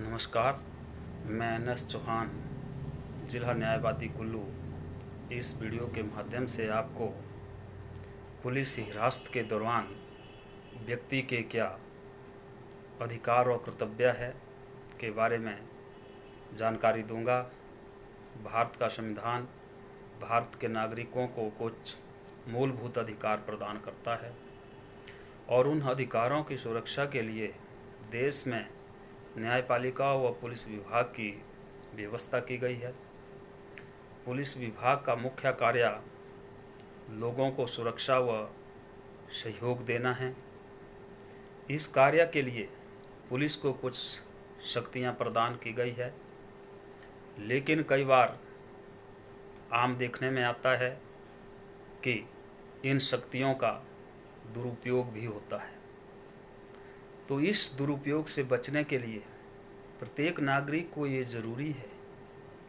नमस्कार। मैं NS चौहान, जिला न्यायवादी कुल्लू, इस वीडियो के माध्यम से आपको पुलिस हिरासत के दौरान व्यक्ति के क्या अधिकार और कर्तव्य है के बारे में जानकारी दूंगा। भारत का संविधान भारत के नागरिकों को कुछ मूलभूत अधिकार प्रदान करता है और उन अधिकारों की सुरक्षा के लिए देश में न्यायपालिका व पुलिस विभाग की व्यवस्था की गई है। पुलिस विभाग का मुख्य कार्य लोगों को सुरक्षा व सहयोग देना है। इस कार्य के लिए पुलिस को कुछ शक्तियां प्रदान की गई है, लेकिन कई बार आम देखने में आता है कि इन शक्तियों का दुरुपयोग भी होता है। तो इस दुरुपयोग से बचने के लिए प्रत्येक नागरिक को ये ज़रूरी है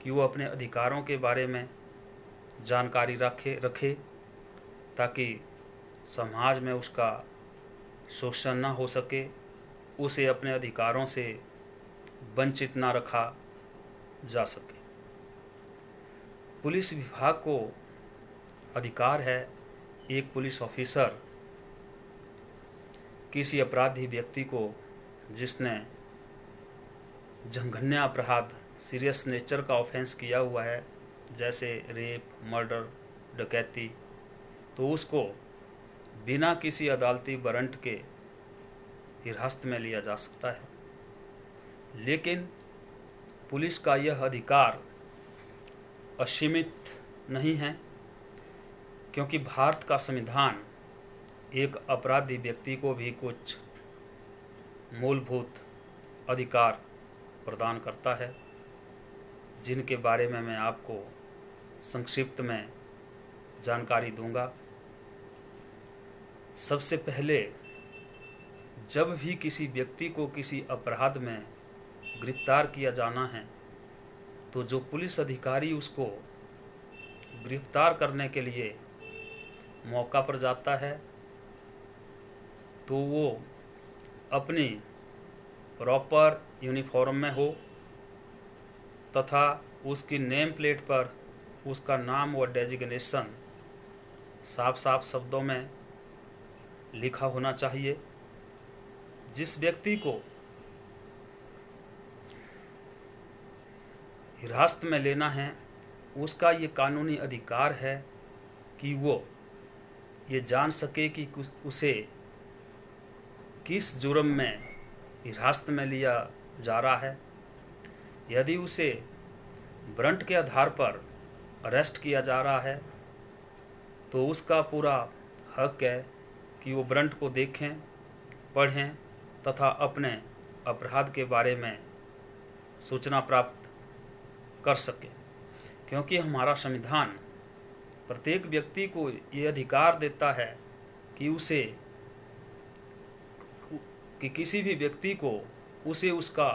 कि वो अपने अधिकारों के बारे में जानकारी रखे ताकि समाज में उसका शोषण न हो सके, उसे अपने अधिकारों से वंचित न रखा जा सके। पुलिस विभाग को अधिकार है एक पुलिस ऑफिसर किसी अपराधी व्यक्ति को जिसने जघन्य अपराध सीरियस नेचर का ऑफेंस किया हुआ है, जैसे रेप, मर्डर, डकैती, तो उसको बिना किसी अदालती वारंट के हिरासत में लिया जा सकता है। लेकिन पुलिस का यह अधिकार असीमित नहीं है, क्योंकि भारत का संविधान एक अपराधी व्यक्ति को भी कुछ मूलभूत अधिकार प्रदान करता है, जिनके बारे में मैं आपको संक्षिप्त में जानकारी दूंगा। सबसे पहले, जब भी किसी व्यक्ति को किसी अपराध में गिरफ्तार किया जाना है, तो जो पुलिस अधिकारी उसको गिरफ्तार करने के लिए मौका पर जाता है, तो वो अपनी प्रॉपर यूनिफॉर्म में हो तथा उसकी नेम प्लेट पर उसका नाम व डेजिग्नेशन साफ साफ शब्दों में लिखा होना चाहिए। जिस व्यक्ति को हिरासत में लेना है, उसका ये कानूनी अधिकार है कि वो ये जान सके कि उसे किस जुर्म में हिरासत में लिया जा रहा है। यदि उसे वारंट के आधार पर अरेस्ट किया जा रहा है, तो उसका पूरा हक है कि वो वारंट को देखें, पढ़ें तथा अपने अपराध के बारे में सूचना प्राप्त कर सके, क्योंकि हमारा संविधान प्रत्येक व्यक्ति को ये अधिकार देता है कि किसी भी व्यक्ति को उसे उसका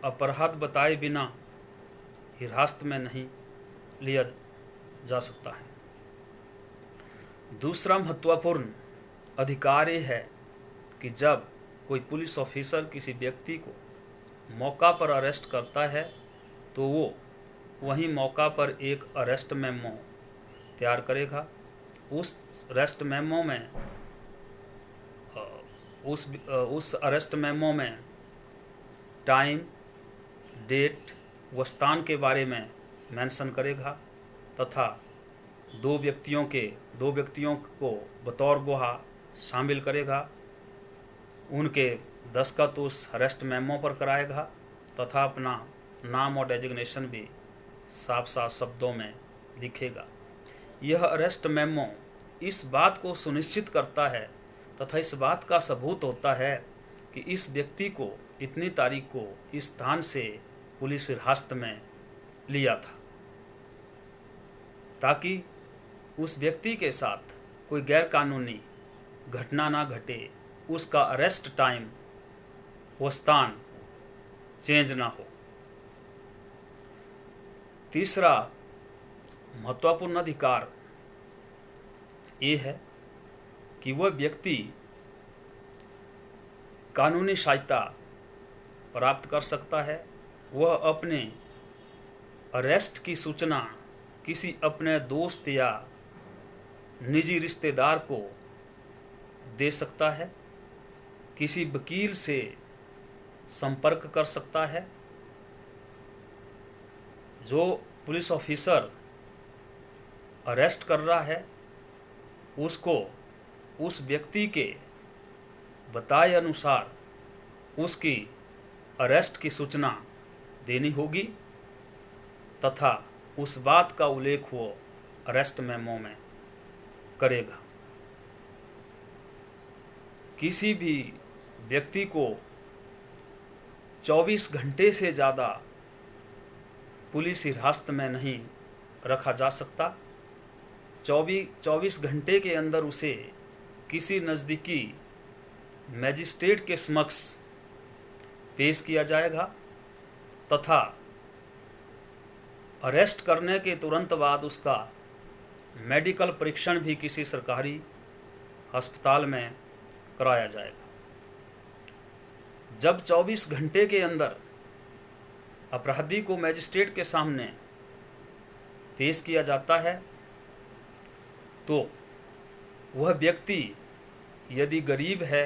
अपराध बताए बिना हिरासत में नहीं लिया जा सकता है। दूसरा महत्वपूर्ण अधिकार ये है कि जब कोई पुलिस ऑफिसर किसी व्यक्ति को मौका पर अरेस्ट करता है, तो वो वहीं मौका पर एक अरेस्ट मेमो तैयार करेगा। उस अरेस्ट मेमो में उस अरेस्ट मेमो में टाइम, डेट व स्थान के बारे में मेंशन करेगा तथा दो व्यक्तियों को बतौर गवाह शामिल करेगा। उनके दस्तखत उस अरेस्ट मेमो पर कराएगा तथा अपना नाम और डेजिग्नेशन भी साफ साफ शब्दों में लिखेगा। यह अरेस्ट मेमो इस बात को सुनिश्चित करता है तथा इस बात का सबूत होता है कि इस व्यक्ति को इतनी तारीख को इस स्थान से पुलिस हिरासत में लिया था, ताकि उस व्यक्ति के साथ कोई गैरकानूनी घटना ना घटे, उसका अरेस्ट टाइम व स्थान चेंज ना हो। तीसरा महत्वपूर्ण अधिकार ये है कि वह व्यक्ति कानूनी सहायता प्राप्त कर सकता है, वह अपने अरेस्ट की सूचना किसी अपने दोस्त या निजी रिश्तेदार को दे सकता है, किसी वकील से संपर्क कर सकता है। जो पुलिस ऑफिसर अरेस्ट कर रहा है उसको उस व्यक्ति के बताए अनुसार उसकी अरेस्ट की सूचना देनी होगी तथा उस बात का उल्लेख वो अरेस्ट मेमो में करेगा। किसी भी व्यक्ति को 24 घंटे से ज़्यादा पुलिस हिरासत में नहीं रखा जा सकता। 24 घंटे के अंदर उसे किसी नज़दीकी मैजिस्ट्रेट के समक्ष पेश किया जाएगा तथा अरेस्ट करने के तुरंत बाद उसका मेडिकल परीक्षण भी किसी सरकारी अस्पताल में कराया जाएगा। जब 24 घंटे के अंदर अपराधी को मैजिस्ट्रेट के सामने पेश किया जाता है तो वह व्यक्ति यदि गरीब है,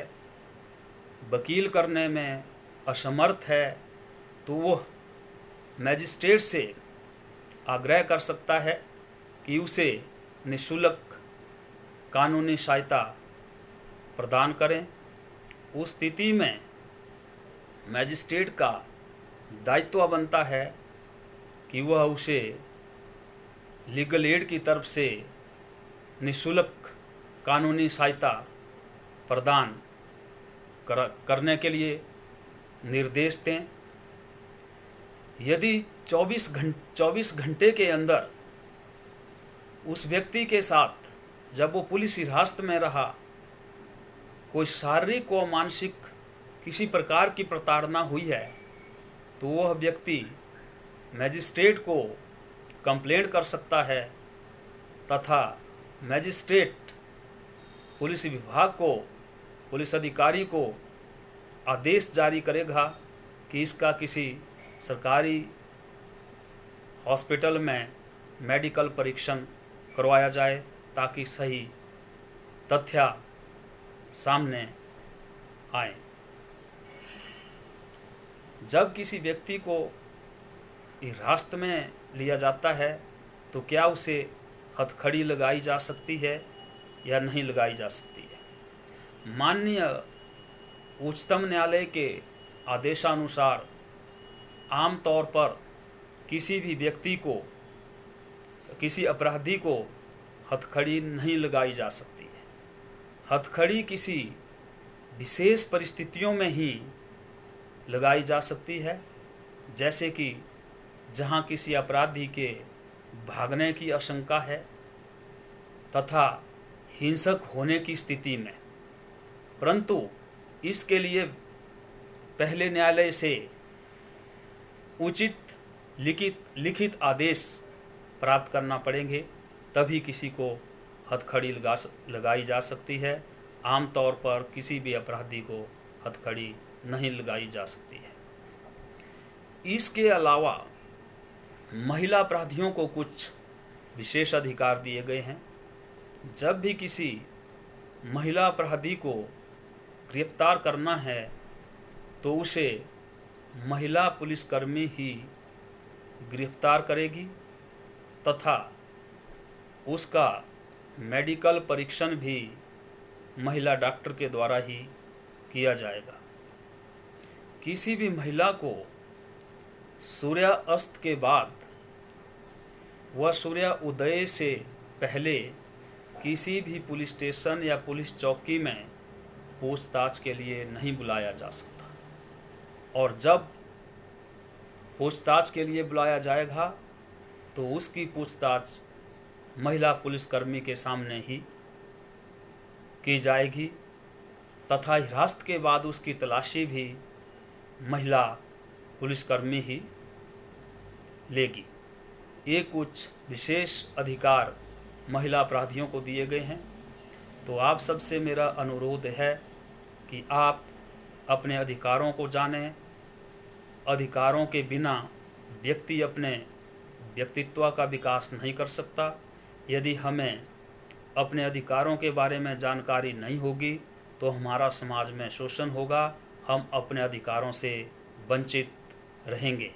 वकील करने में असमर्थ है, तो वह मैजिस्ट्रेट से आग्रह कर सकता है कि उसे निःशुल्क कानूनी सहायता प्रदान करें। उस स्थिति में मैजिस्ट्रेट का दायित्व बनता है कि वह उसे लीगल एड की तरफ से निःशुल्क कानूनी सहायता प्रदान करने के लिए निर्देश दें। यदि 24 घंटे के अंदर उस व्यक्ति के साथ, जब वो पुलिस हिरासत में रहा, कोई शारीरिक व मानसिक किसी प्रकार की प्रताड़ना हुई है तो वह व्यक्ति मैजिस्ट्रेट को कंप्लेंट कर सकता है तथा मैजिस्ट्रेट पुलिस विभाग को, पुलिस अधिकारी को आदेश जारी करेगा कि इसका किसी सरकारी हॉस्पिटल में मेडिकल परीक्षण करवाया जाए ताकि सही तथ्य सामने आए। जब किसी व्यक्ति को हिरासत में लिया जाता है तो क्या उसे हथकड़ी लगाई जा सकती है या नहीं लगाई जा सकती है। माननीय उच्चतम न्यायालय के आदेशानुसार आमतौर पर किसी भी व्यक्ति को, किसी अपराधी को हथकड़ी नहीं लगाई जा सकती है। हथकड़ी किसी विशेष परिस्थितियों में ही लगाई जा सकती है, जैसे कि जहां किसी अपराधी के भागने की आशंका है तथा हिंसक होने की स्थिति में, परंतु इसके लिए पहले न्यायालय से उचित लिखित आदेश प्राप्त करना पड़ेंगे, तभी किसी को हथकड़ी लगाई जा सकती है। आमतौर पर किसी भी अपराधी को हथकड़ी नहीं लगाई जा सकती है। इसके अलावा महिला अपराधियों को कुछ विशेष अधिकार दिए गए हैं। जब भी किसी महिला अपराधी को गिरफ्तार करना है तो उसे महिला पुलिसकर्मी ही गिरफ्तार करेगी तथा उसका मेडिकल परीक्षण भी महिला डॉक्टर के द्वारा ही किया जाएगा। किसी भी महिला को सूर्यास्त के बाद व सूर्य उदय से पहले किसी भी पुलिस स्टेशन या पुलिस चौकी में पूछताछ के लिए नहीं बुलाया जा सकता, और जब पूछताछ के लिए बुलाया जाएगा तो उसकी पूछताछ महिला पुलिसकर्मी के सामने ही की जाएगी तथा हिरासत के बाद उसकी तलाशी भी महिला पुलिसकर्मी ही लेगी। ये कुछ विशेष अधिकार महिला अपराधियों को दिए गए हैं। तो आप सबसे मेरा अनुरोध है कि आप अपने अधिकारों को जानें अधिकारों के बिना व्यक्ति अपने व्यक्तित्व का विकास नहीं कर सकता। यदि हमें अपने अधिकारों के बारे में जानकारी नहीं होगी तो हमारा समाज में शोषण होगा, हम अपने अधिकारों से वंचित रहेंगे।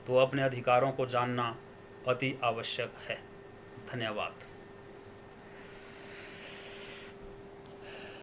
तो अपने अधिकारों को जानना अति आवश्यक है। धन्यवाद।